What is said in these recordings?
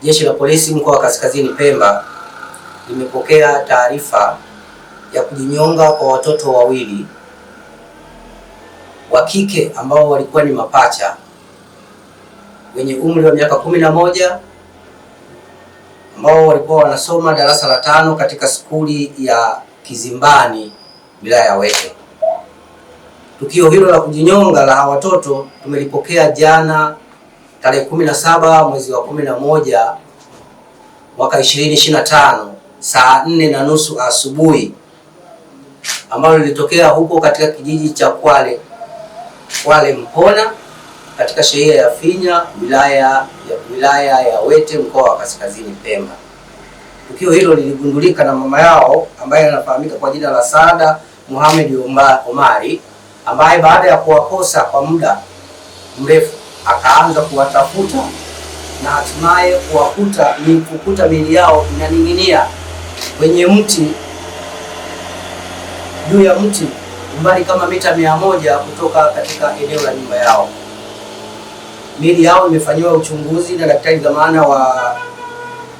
Jeshi la Polisi mkoa wa Kaskazini Pemba limepokea taarifa ya kujinyonga kwa watoto wawili wa kike ambao walikuwa ni mapacha wenye umri wa miaka 11 ambao walikuwa wanasoma darasa la 5 katika skuli ya Kizimbani, wilaya ya Wete. Tukio hilo la kujinyonga la hawa watoto tumelipokea jana tarehe 17 mwezi wa 11 mwaka 2025 saa 4:30 asubuhi, ambalo lilitokea huko katika kijiji cha Kwale Mpona katika shehia ya Finya, wilaya ya Wete, mkoa wa Kaskazini Pemba. Tukio hilo liligundulika na mama yao ambaye anafahamika kwa jina la Saada Mohamed Omari, ambaye baada ya kuwakosa kwa muda mrefu akaanza kuwatafuta na hatimaye kukuta miili yao inaning'inia kwenye mti, juu ya mti umbali kama mita 100 kutoka katika eneo la nyumba yao. Miili yao imefanyiwa uchunguzi na daktari dhamana wa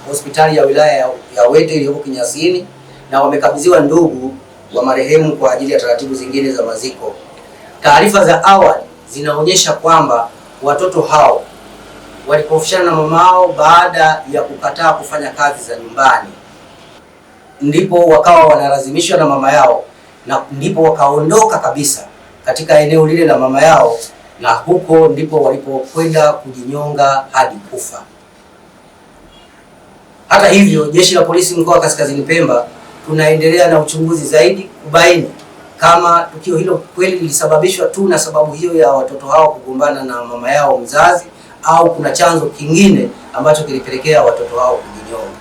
hospitali ya wilaya ya Wete iliyoko Kinyasini, na wamekabidhiwa ndugu wa marehemu kwa ajili ya taratibu zingine za maziko. Taarifa za awali zinaonyesha kwamba watoto hao walipofishana na mamao baada ya kukataa kufanya kazi za nyumbani, ndipo wakawa wanalazimishwa na mama yao, na ndipo wakaondoka kabisa katika eneo lile la mama yao, na huko ndipo walipokwenda kujinyonga hadi kufa. Hata hivyo, Jeshi la Polisi mkoa wa Kaskazini Pemba tunaendelea na uchunguzi zaidi kubaini kama tukio hilo kweli lilisababishwa tu na sababu hiyo ya watoto hao kugombana na mama yao mzazi, au kuna chanzo kingine ambacho kilipelekea watoto hao kujinyonga.